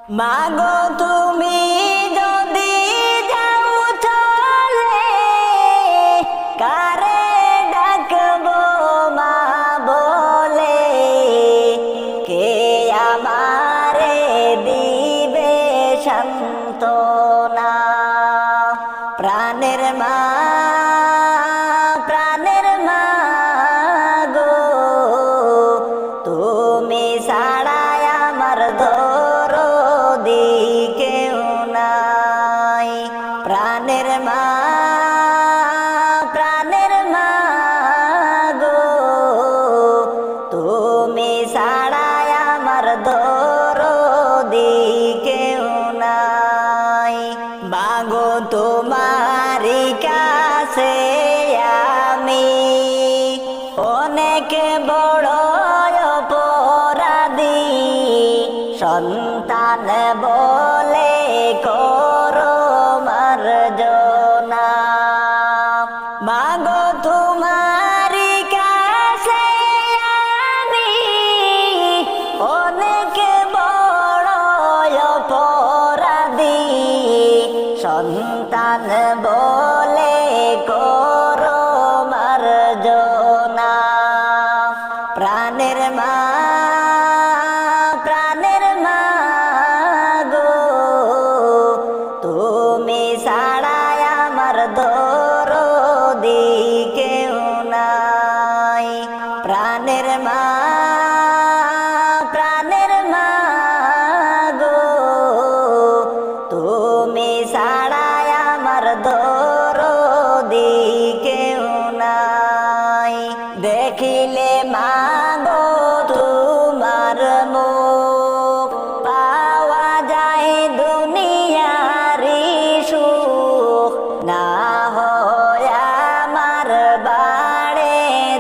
মাগো তুমি যদি যাও চলে, কারে ডাকবো মা বলে, কে আমারে দিবে সান্ত্বনা। প্রাণের মা, প্রাণের মা গো, তুমি ছাড়াই আমার দরদি কেউ নাই। প্রাণের মা, প্রাণের মা গো, তুমি ছাড়াই আমার দরদি কেউ নাই। মাগো তোমারি কাছে আমি অনেক বড় অপরাধী, সন্তান বলে করো মার্জনা। মাগো তোমারি কাছে আমি অনেক বড় অপরাধী, সন্তান বলে করো মার্জনা। প্রাণের মা, প্রাণের মা গো, তুমি ছাড়াই আমার দরদি কেউ নাই। প্রাণের মা, প্রাণের মা গো, তুমি ছাড়াই আমার দরদি কেউ নাই। দেখিলে মাগো তোমার মুখ, পাওয়া যায় দুনিয়ারি সুখ, না হয় আমার বাড়ে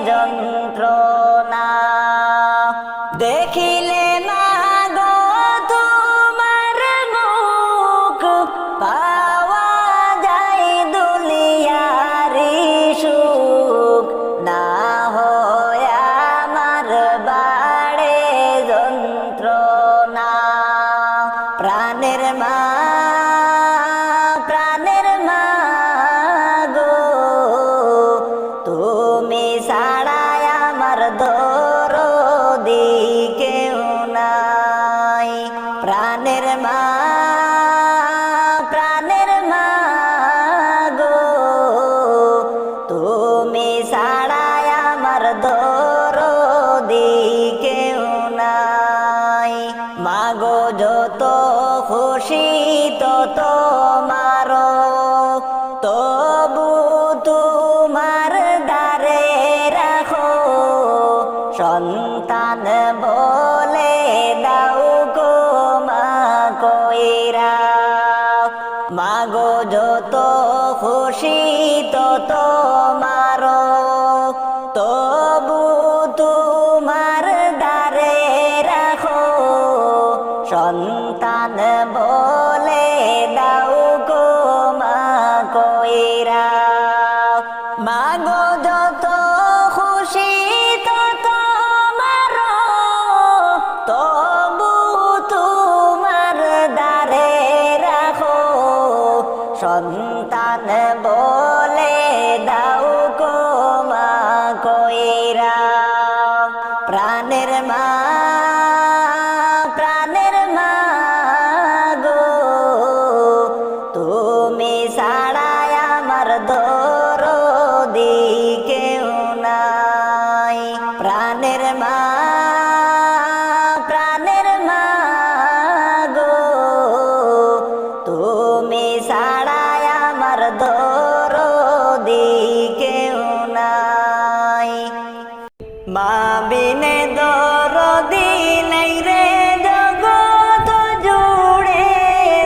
যন্ত্রণা। দেখিলে মাগো তোমার মুখ, পাওয়া যায় দুনিয়ারি সুখ, না হয় আমার বাড়ে যন্ত্রণা। প্রাণের মা, প্রাণের মা গো, তুমি ছাড়াই আমার দরদি কেউ নাই। প্রাণের মা, প্রাণের মা গো, তুমি ছাড়াই আমার দরদি কেউ নাই। মাগো যত খুশি তত মারো, তবু তোমার দ্বারে রাখো, সন্তান বলে দাও গো মা কইরা। মাগো যত খুশি তত মারো, তবু তোমার দ্বারে রাখো, সন্তান বলে দাও গো মা কইরা। মাগো যত খুশি তত মারো, তবু তোমার দ্বারে রাখো, সন্তান বলে দাও গো মা কইরা। প্রাণের মা, প্রাণের মা গো, তুমি ছাড়াই আমার দরদি কেউ নাই। প্রাণের মা, প্রাণের মা গো, তুমি ছাড়াই আমার দরদি কেউ নাই। মা বিনে দরদি নাই রে জগৎ জুড়ে,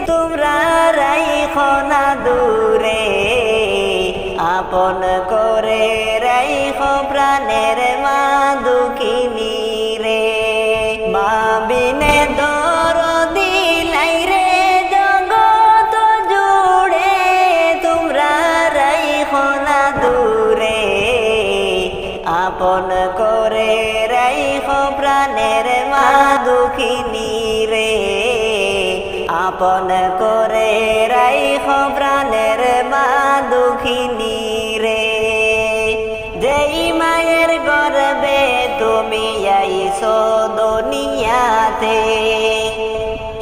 তোমরা রাইখো না দূরে, আপন করে রাইখো প্রাণের মা দুঃখিনী রে। মা বিনে দরদি নাই রে জগৎ জুড়ে, তোমরা রাইখো না দূরে, আপন করে রাইখো প্রাণের মা দুঃখিনী রে। আপন করে রাইখো প্রাণের মা দুঃখিনী রে। যেই মায়ের গর্বে তুমি আইছো দুনিয়াতে,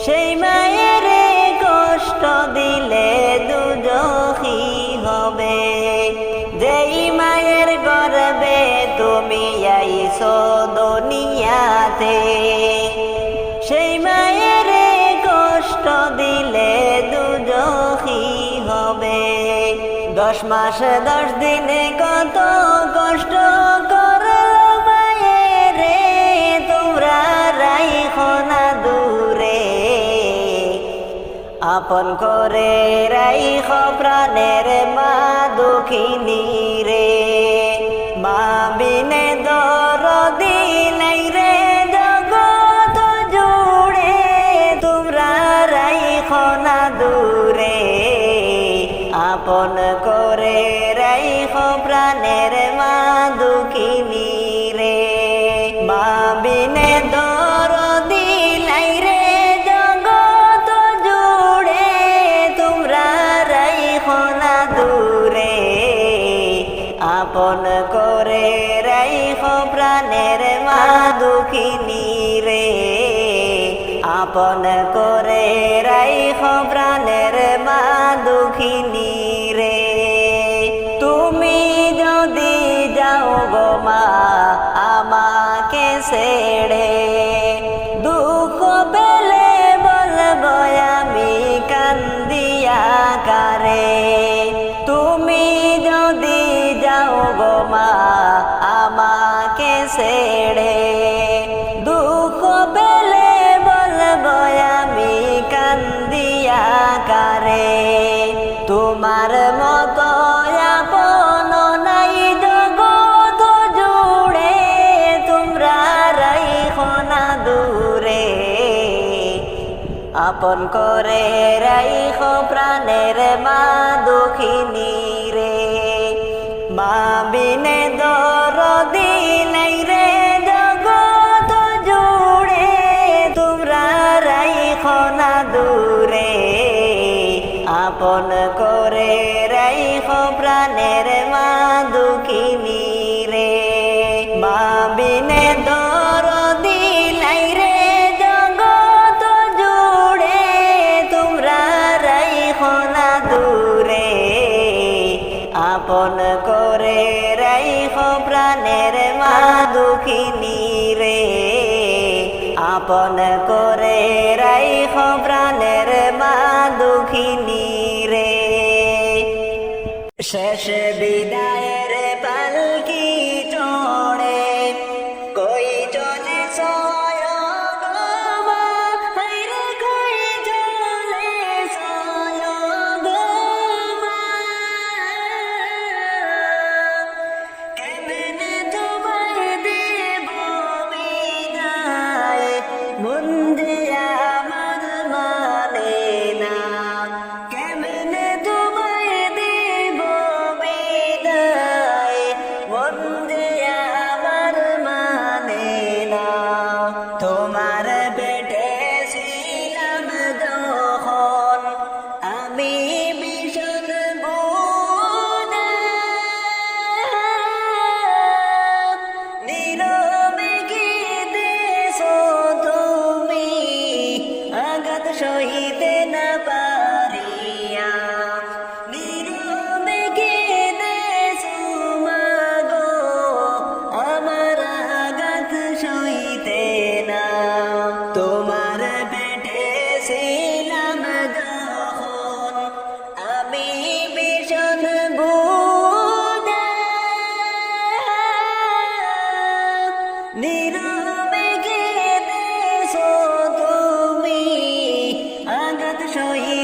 সেই মায়ের কষ্ট দিলে দুজখী হবে। যেই মায়ের গর্বে তুমি আইছো দুনিয়াতে, সেই মায়ের কষ্ট দিলে দুজখী হবে। 10 মাস 10 দিন কত কষ্ট করলো মায়েরে, তোমরা রাইখো না দূরে। আপন করে রাইখো প্রাণের মা দুঃখিনী রে। মা বিনে দরদি নাই রে জগৎ জুড়ে, তোমরা রাইখো না দূরে। আপন করে রাইখো প্রাণের মা দুঃখিনী রে। মা বিনে দরদি নাই রে জগৎ জুড়ে, তোমরা রাইখো না দূরে। আপন করে রাইখো প্রাণের মা দুঃখিনী রে। আপন করে রাইখো প্রাণের মা দুঃখিনী রে। তুমি যদি যাও গো মা আমাকে ছেড়ে, দুঃখ পেলে বলবো আমি কান্দিয়া কারে। তুমি যদি যাও গো মা আমাকে ছেড়ে, দুঃখ পেলে বলবো আমি কান্দিয়া কারে। তোমার মতো আপন নাই জগৎ জুড়ে, তোমরা রাইখো না দূরে। আপন করে রাইখো প্রাণের মা দুঃখিনী রে। মা বিনে দরদি নাই রে জগৎ জুড়ে, তোমরা রাইখো না দূরে। আপন করে রাইখো প্রাণের মা দুঃখিনী রে। মা বিনে দরদি নাই রে জগৎ জুড়ে, তোমরা রাইখো না দূরে। আপন করে রাইখো প্রাণের মা দুঃখিনী রে। আপন করে রাইখো প্রাণের মা দুঃখিনী রে। শেষ বিদায়ের পালকি চড়ে কই চলে তোমার পেটে ছিলাম যখন আমি ভীষণ বোঝা, নীরবে কেঁদেছো তুমি আঘাত সহিতে না পারিয়া। নীরবে কেঁদেছো মাগো আমার আঘাত সহিতে না। তোমার পেটে ছিলাম যখন আমি ভীষণ বোঝা, নীরবে কেঁদেছো তুমি আঘাত সহিতে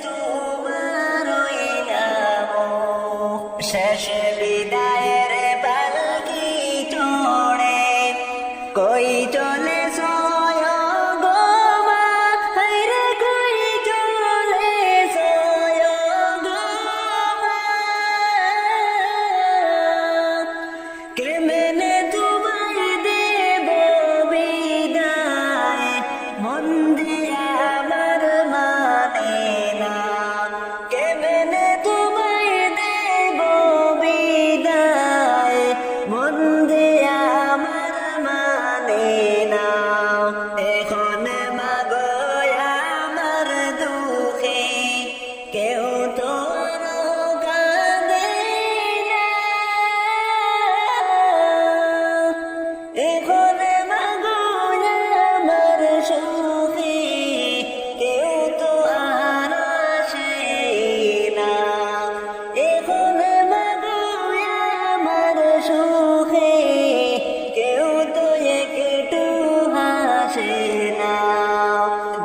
তোমার ওই নাম, শেষ বিদায়ের পালকি চড়ে কই চলে সয় গো মা, হায়রে কই চলে সয় গো মা, কেমনে তোমায় দেব বিদায়, মন দিয়া আমার মানে না, কেমনে তোমায় দেব বিদায়, মন দিয়া আমার মানে না, এখন মাগো আমার দুঃখে কেউ তো কাঁদে না, এখন মাগো আমার সুখে কেউ তো আর আসে না, এখন মাগো আমার সুখে কেউ তো একটু হাসে না,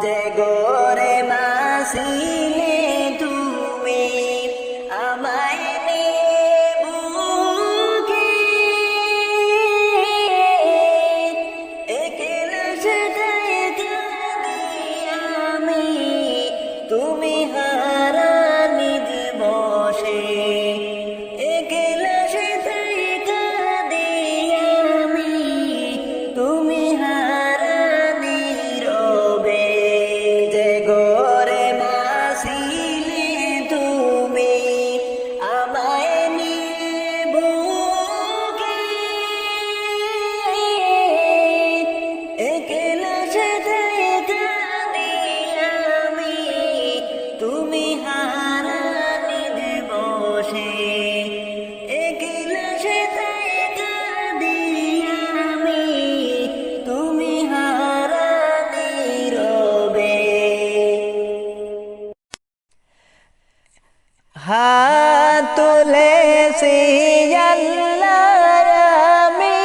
যে গোরে মাসিলে তুমি আমায় নিয়ে বুকে, একলা সেটাই কাঁদি আমি, তুমি হারানি দিবসে, একলা সেটাই কাঁদি আমি, তুমি হারানি রবে, যে গোরে মাসিলে তুমি আমায় নিয়ে বুকে, একলা সেটাই কাঁদি আমি, তুমি হারানি দিবসে, একলা সেটাই কাঁদি আমি, তুমি হারানি রবে। হাত তুলেছি আল্লাহ আমি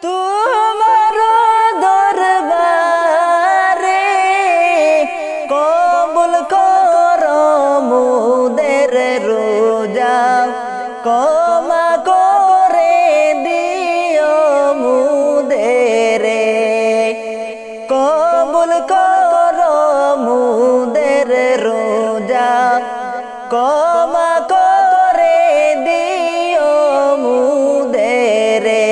তোমার দরবারে, কবুল করো মুদের রোজা, ক্ষমা করে দিও মুদেরে, কবুল করো মুদের রোজা, ক্ষমা করে দিও মুদেরে,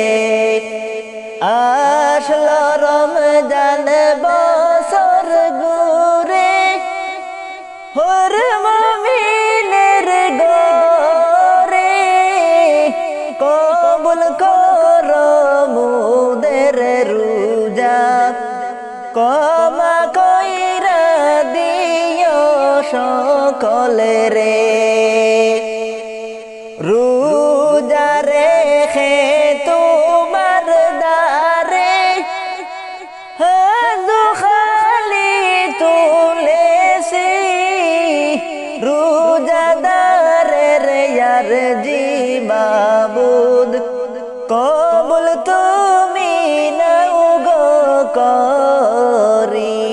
আসলো রমজান বছর ঘুরে, হর মুমিনের ঘরে, কবুল করো মুদের রোজা, ক্ষমা কইরা দিও সকলে রে, রোজা রেখে তোমার দ্বারে হাত খালি তুলেছি, রোজাদারের ইয়ার জি মাবুদ, কবুল তুমি নাও গো করি,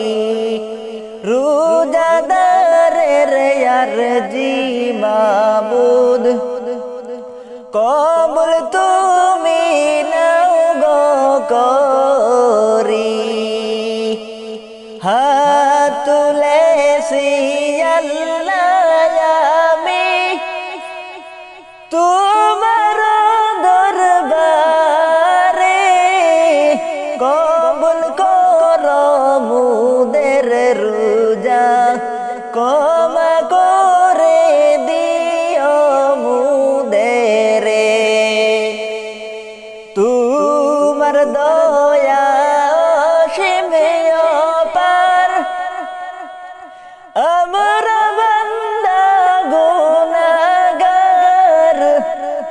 রোজাদারের ইয়ার জি মাবুদ, কবুল তুমি নাও গো করি, হাত তুলেছি আল্লাহ আমি তোমার দরবারে, কবুল করো মুদের রোজা, ক্ষমা করে দিও মুদেরে, তোমার দয়া অসীম অপার, আমরা বান্দা গুনাহগার,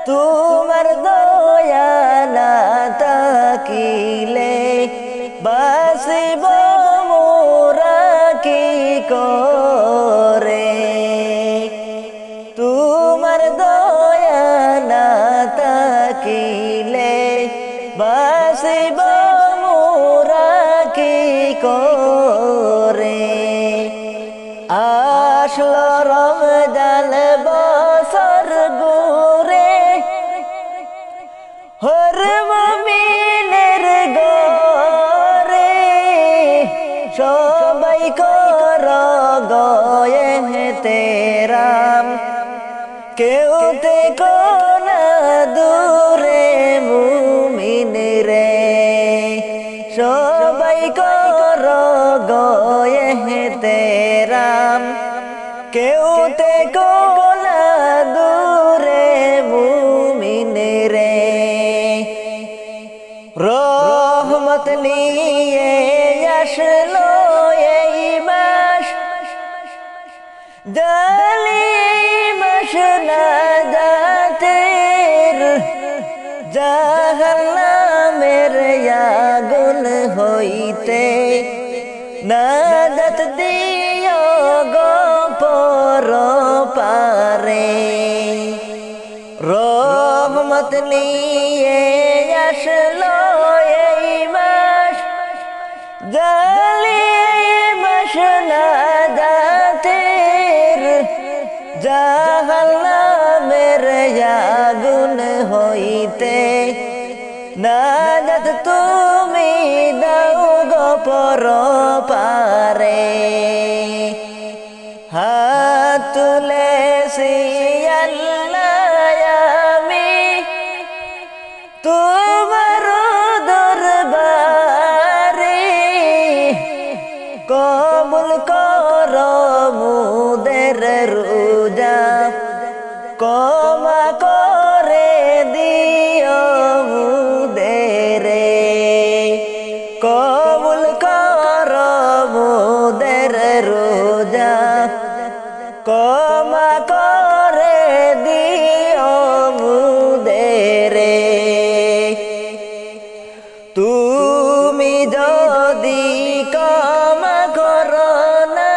তোমার দয়া না তাকিলে বাসিব মোরা কি কর আসলো রমজান বছর ঘুরে হর মুমিনের ঘরে সবাই কর গয়ে তেরাম কেউ তে কোন দূরে মুমিন রে সবাই কর গয়ে তেরাম কেউ তে কোন দূরে মুমিন রে রহমত নিয়ে আসলো এই মাস জালিমাস নাজাতের জাহান্নামের আগুন হইতে নাজাত দিও গো পরপারে রহমত নিয়ে আসলো এই মাস জালিমাস নাজাতের জাহান্নামের আগুন হইতে নাজাত তুমি দাও গো পরপারে হাত তুলেছি আল্লাহ আমি তোমার দরবারে কবুল কর মুদের রোজা ক্ষমা করে দিও মুদের কবুল কর মুদের রোজা ক্ষমা করে দিও মুদের তুমি যদি ক্ষমা করো না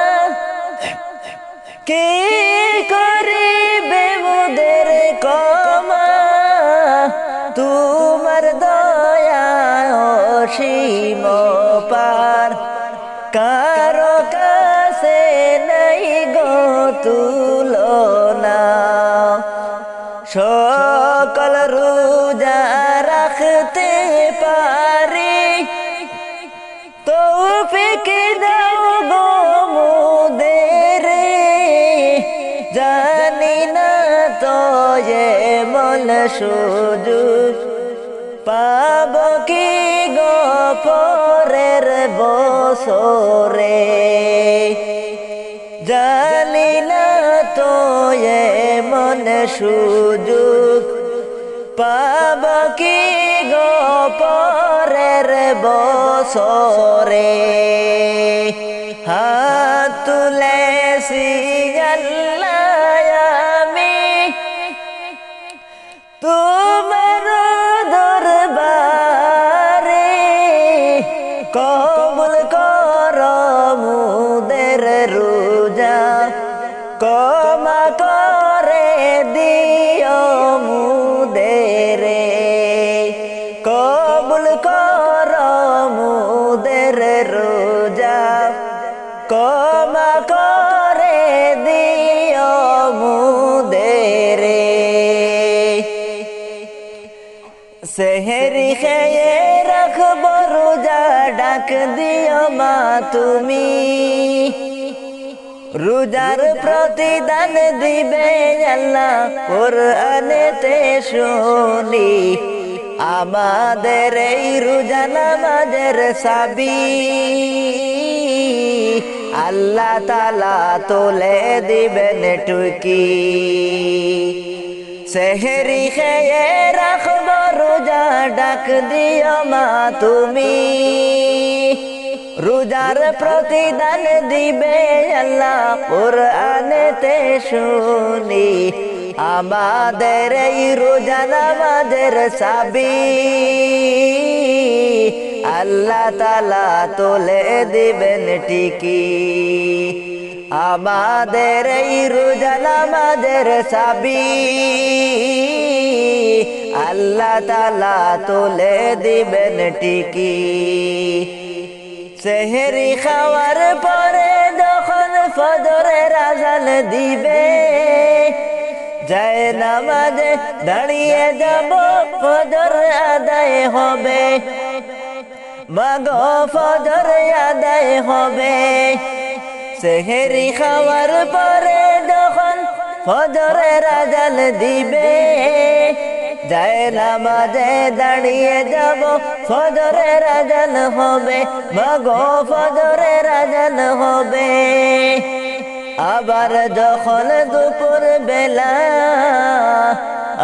কে করিবে মুদের ক্ষমা তোমার দয়া অসীম পার কারো কাছে নাই গো তুলনা সকল রোজা রাখতে পারি তৌফিক দাও গো মুদের জানি না তো এমন সুযোগ পাব কি গো পরের বছরে জানি না তো এমন সুযোগ পাব কি গো পরের বছরে হাত তুলেছি আল্লাহ আমি তোমার দরবারে কবুল কর মুদের রোজা ক্ষমা করে দিও মুদের কবুল কর মুদের রোজা ক্ষমা করে দিও মুদের সেহরি খেয়ে রাখব রোজা ডাক দিও মা তুমি রোজার প্রতিদান দিবে আল্লাহ কোরআনেতে শুনি আমাদের এই রোজা নামাজের সাবি আল্লাহ তাআলা তোলে দিবেন টুকি সেহরি খেয়ে রাখব রোজা ডাক দিও মা তুমি রোজার প্রতিদান দিবে আল্লাহ কোরআনেতে শুনি আমাদের এই রোজা নামাজের সাবি আল্লাহ তাআলা তোলে দিবেন টিকি আমাদের এই রোজা নামাজের সাবি আল্লাহ তাআলা তোলে দিবেন টিকি সেহরি খাওয়ার পরে যখন ফজরের আজান দিবে যায় নামাজে দাঁড়িয়ে যাব ফজর আদায় হবে মাগো ফজর আদায় হবে সেহরি খাওয়ার পরে যখন ফজরের আজান দিবে যায় নামাজে দাঁড়িয়ে যাব ফজরের আজান হবে মাগো ফজরের আজান হবে আবার যখন দুপুর বেলা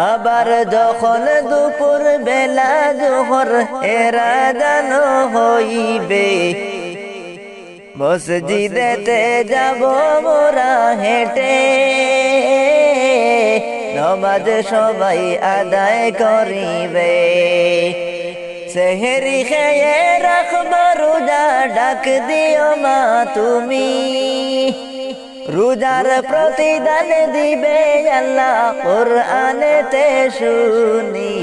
আবার যখন দুপুর বেলা জোহর এর আজান হইবে মসজিদেতে যাব মোরা হেঁটে নামাজ সবাই আদায় করিবে সেহরি খেয়ে রাখব রোজা ডাক দিও মা তুমি রোজার প্রতিদান দিবে আল্লাহ কোরআনেতে শুনি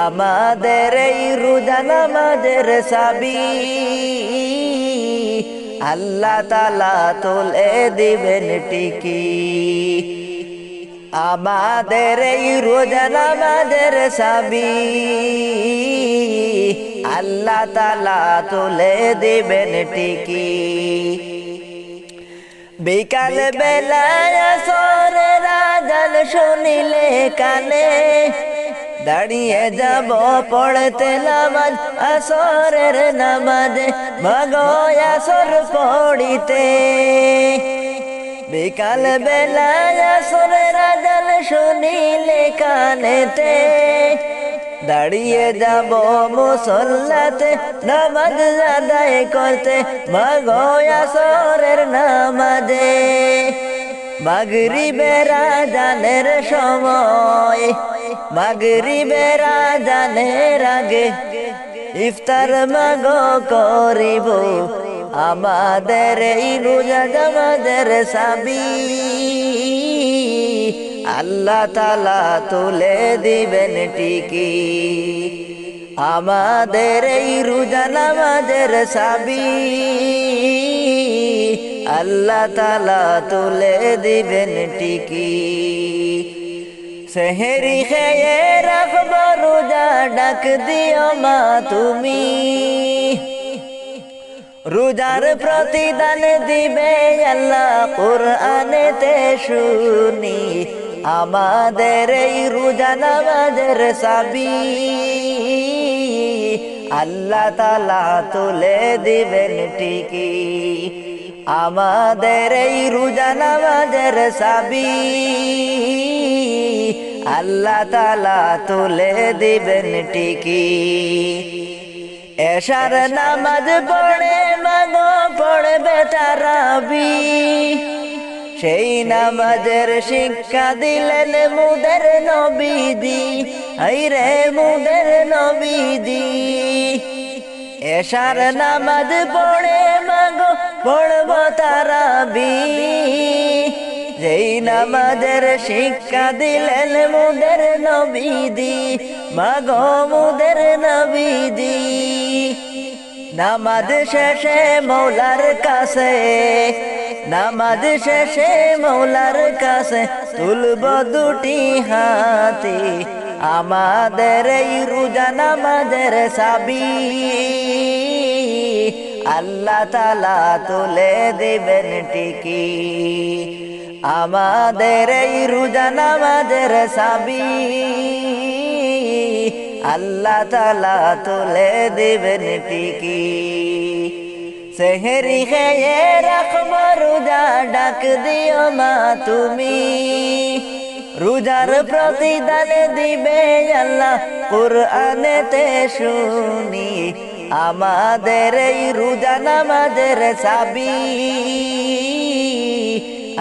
আমাদের এই রোজা নামাজের সাবি আল্লাহ তাআলা তুলে দিবেন টিকি আমাদের এই রোজা নামাজের সাবি আল্লাহ তাআলা তুলে দিবেন টিকি বিকাল বেলায় আসরের আজান শুনিলে কানে দাঁড়িয়ে যাব পড়তে নামাজ আসরের নামাজে মাগো আসর পড়িতে বিকাল বেলায় আসরের আজান শুনিলে কানেতে দাঁড়িয়ে যাব মুসল্লাতে নামাজ আদায় করতে মাগো আসরের নামাজে মাগরিবের আজানের সময় মাগরিবের আজানের আগে ইফতার মাগো করিব আমাদের এই রোজা নামাজের সাবি আল্লাহ তাআলা তুলে দিবেন টিকি আমাদের এই রোজা নামাজের সাবি আল্লাহ তাআলা তুলে দিবেন টিকি সেহরি খেয়ে রাখব রোজা ডাক দিও মা তুমি রোজার প্রতিদান দিবে আল্লাহ কোরআনেতে শুনি আমাদের এই রোজা নামাজের সাবি আল্লাহ তাআলা তুলে দিবেন টিকি আমাদের এই রোজা নামাজের সাবি আল্লাহ তাআলা তুলে দিবেন টিকি এশার নামাজ পড়ে মাগো পড়বে তারাবি সেই নামাজের শিক্ষা দিলেন মুদের নবীজি আইরে মুদের নবীজি এশার নামাজ পড়ে মাগো পড়ব তারাবি যেই নামাজের শিক্ষা দিলেন মুদের নবীজি মাগো মুদের নবীজি নামাজ শেষে মৌলার কাছে নামাজ শেষে মৌলার কাছে তুলব দুটি হাতে আমাদের এই রোজা নামাজের সাবি আল্লাহ তাআলা তুলে দিবেন টিকি আমাদের এই রোজা নামাজের সাবি আল্লাহ তাআলা তুলে দিবেন টিকি সেহরি খেয়ে রাখব রোজা ডাক দিও মা তুমি রোজার প্রতিদান দিবে আল্লাহ কোরআনেতে শুনি আমাদের এই রোজা নামাজের সাবি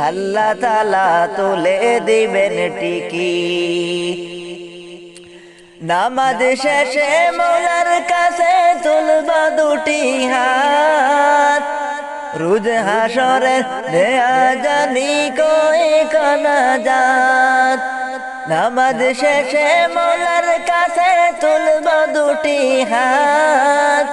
আল্লাহ তাআলা তুলে দিবেন টিকি নামাজ শেষে মৌলার কাছে তুলব দুটি হাত রোজ হাসরের দেয়া জানি কই কানা জাত নামাজ শেষে মৌলার কাছে তুলব দুটি হাত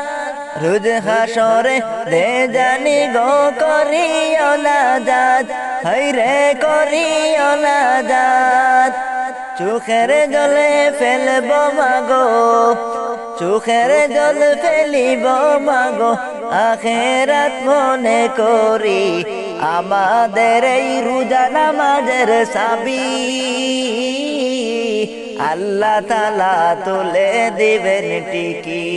রোজ হাসরে দে জানি গো করিও না জাত, হাইরে করিও না জাত। চোখের জলে ফেলব মাগো, চোখের জল ফেলিব মাগো, আখেরাত মনে করি আমাদের এই রোজা নামাজের সাবি আল্লাহ তাআলা তুলে দিবেন টিকি।